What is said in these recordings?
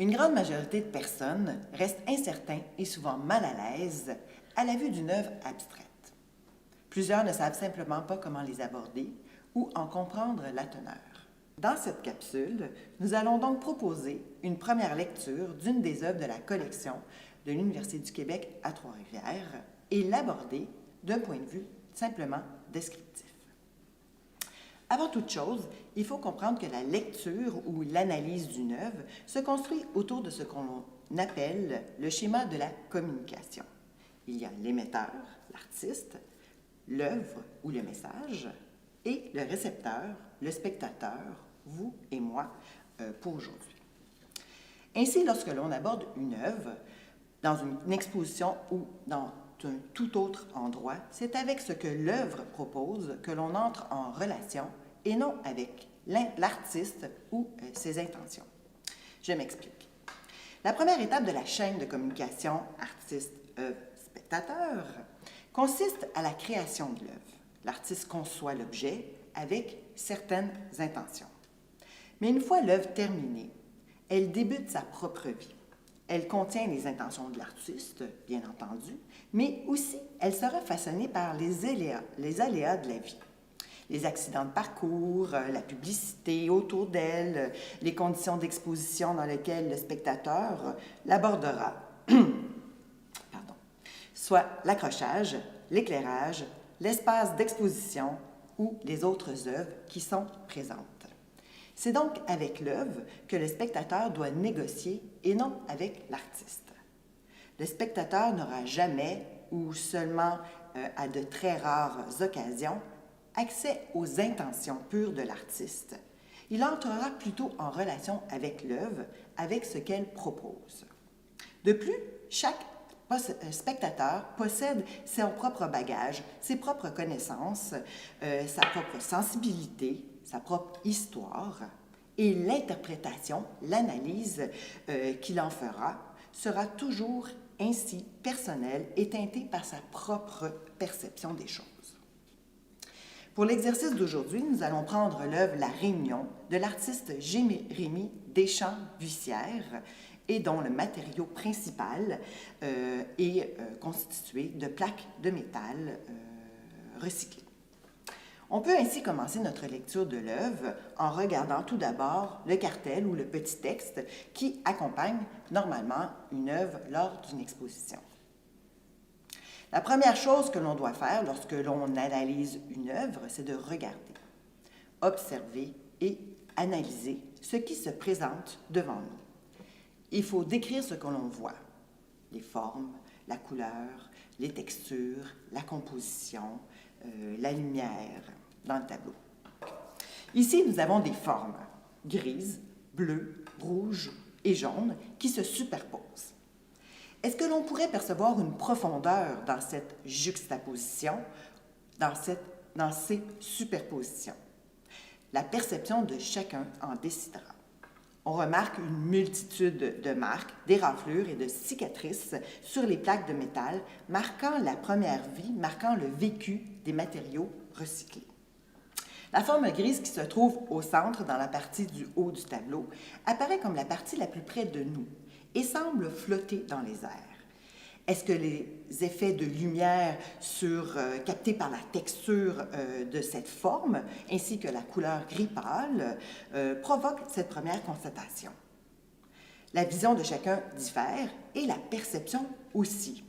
Une grande majorité de personnes restent incertains et souvent mal à l'aise à la vue d'une œuvre abstraite. Plusieurs ne savent simplement pas comment les aborder ou en comprendre la teneur. Dans cette capsule, nous allons donc proposer une première lecture d'une des œuvres de la collection de l'Université du Québec à Trois-Rivières et l'aborder d'un point de vue simplement descriptif. Avant toute chose, il faut comprendre que la lecture ou l'analyse d'une œuvre se construit autour de ce qu'on appelle le schéma de la communication. Il y a l'émetteur, l'artiste, l'œuvre ou le message, et le récepteur, le spectateur, vous et moi, pour aujourd'hui. Ainsi, lorsque l'on aborde une œuvre dans une exposition ou dans un tout autre endroit, c'est avec ce que l'œuvre propose que l'on entre en relation et non avec l'artiste ou ses intentions. Je m'explique. La première étape de la chaîne de communication artiste-œuvre-spectateur consiste à la création de l'œuvre. L'artiste conçoit l'objet avec certaines intentions. Mais une fois l'œuvre terminée, elle débute sa propre vie. Elle contient les intentions de l'artiste, bien entendu, mais aussi elle sera façonnée par les aléas de la vie. Les accidents de parcours, la publicité autour d'elle, les conditions d'exposition dans lesquelles le spectateur l'abordera, soit l'accrochage, l'éclairage, l'espace d'exposition ou les autres œuvres qui sont présentes. C'est donc avec l'œuvre que le spectateur doit négocier et non avec l'artiste. Le spectateur n'aura jamais, ou seulement à de très rares occasions, accès aux intentions pures de l'artiste. Il entrera plutôt en relation avec l'œuvre, avec ce qu'elle propose. De plus, chaque spectateur possède son propre bagage, ses propres connaissances, sa propre sensibilité, sa propre histoire, et l'interprétation, l'analyse qu'il en fera sera toujours ainsi personnelle et teintée par sa propre perception des choses. Pour l'exercice d'aujourd'hui, nous allons prendre l'œuvre La Réunion de l'artiste Jérémie Deschamps-Buissière et dont le matériau principal est constitué de plaques de métal recyclées. On peut ainsi commencer notre lecture de l'œuvre en regardant tout d'abord le cartel ou le petit texte qui accompagne normalement une œuvre lors d'une exposition. La première chose que l'on doit faire lorsque l'on analyse une œuvre, c'est de regarder, observer et analyser ce qui se présente devant nous. Il faut décrire ce que l'on voit, les formes, la couleur, les textures, la composition, la lumière dans le tableau. Ici, nous avons des formes grises, bleues, rouges et jaunes qui se superposent. Est-ce que l'on pourrait percevoir une profondeur dans cette juxtaposition, dans ces superpositions? La perception de chacun en décidera. On remarque une multitude de marques, d'éraflures et de cicatrices sur les plaques de métal, marquant la première vie, marquant le vécu des matériaux recyclés. La forme grise qui se trouve au centre, dans la partie du haut du tableau, apparaît comme la partie la plus près de nous et semble flotter dans les airs. Est-ce que les effets de lumière captés par la texture de cette forme, ainsi que la couleur gris pâle, provoquent cette première constatation? La vision de chacun diffère et la perception aussi.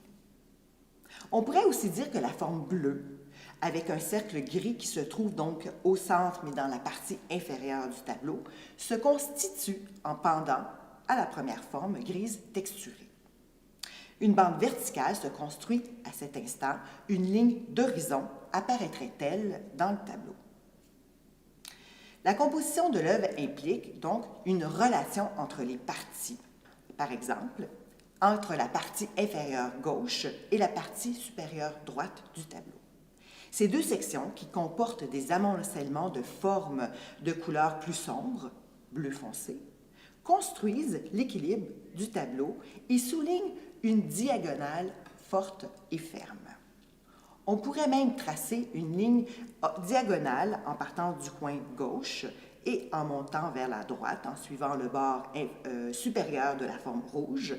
On pourrait aussi dire que la forme bleue, avec un cercle gris qui se trouve donc au centre, mais dans la partie inférieure du tableau, se constitue en pendant à la première forme grise texturée. Une bande verticale se construit à cet instant, une ligne d'horizon apparaîtrait-elle dans le tableau. La composition de l'œuvre implique donc une relation entre les parties, par exemple, entre la partie inférieure gauche et la partie supérieure droite du tableau. Ces deux sections, qui comportent des amoncellements de formes de couleurs plus sombres, bleu foncé, construisent l'équilibre du tableau et soulignent une diagonale forte et ferme. On pourrait même tracer une ligne diagonale en partant du coin gauche et en montant vers la droite, en suivant le bord supérieur de la forme rouge,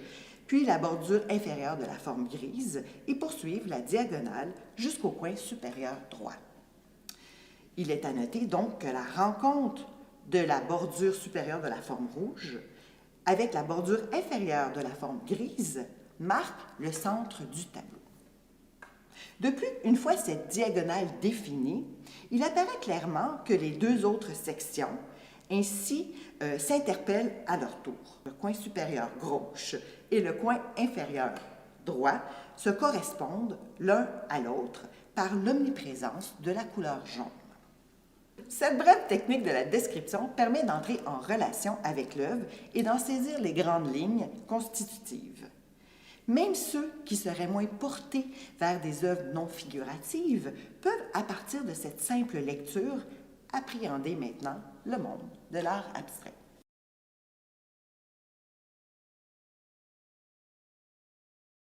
puis la bordure inférieure de la forme grise, et poursuivre la diagonale jusqu'au coin supérieur droit. Il est à noter donc que la rencontre de la bordure supérieure de la forme rouge avec la bordure inférieure de la forme grise marque le centre du tableau. De plus, une fois cette diagonale définie, il apparaît clairement que les deux autres sections ainsi s'interpellent à leur tour. Le coin supérieur gauche et le coin inférieur droit se correspondent l'un à l'autre par l'omniprésence de la couleur jaune. Cette brève technique de la description permet d'entrer en relation avec l'œuvre et d'en saisir les grandes lignes constitutives. Même ceux qui seraient moins portés vers des œuvres non figuratives peuvent, à partir de cette simple lecture, appréhender maintenant le monde de l'art abstrait.